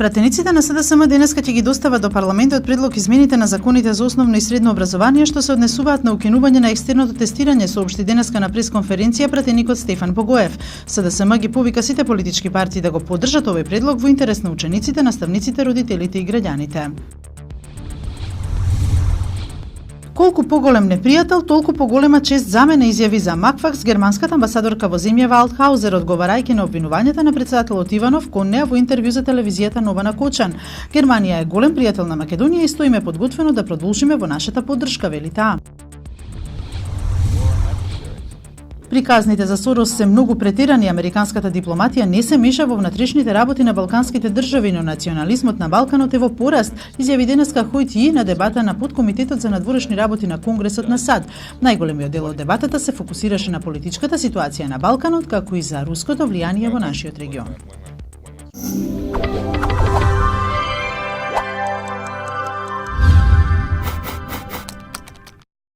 Пратениците на СДСМ денеска ќе ги достават до парламентот предлог измените на законите за основно и средно образование што се однесуваат на укинување на екстерното тестирање, соопшти денеска на пресконференција пратеникот Стефан Погоев. СДСМ ги повика сите политички партии да го поддржат овој предлог во интерес на учениците, наставниците, родителите и граѓаните. Колку поголем непријател, толку поголема чест за мене, изјави за Макфакс германската амбасадорка во земјава Алтхаузер, одговарајќи на обвинувањата на претседателот Иванов кон неа во интервју за телевизијата Нова на Кочан. Германија е голем пријател на Македонија и стоиме подготвено да продолжиме во нашата поддршка, вели таа. Приказните за Сорос се многу претерани, американската дипломатија не се меша во внатрешните работи на балканските држави, но национализмот на Балканот е во пораст, изјави денеска Хојти на дебата на подкомитетот за надворешни работи на Конгресот на САД. Најголемиот дел од дебатата се фокусираше на политичката ситуација на Балканот, како и за руското влијание во нашиот регион.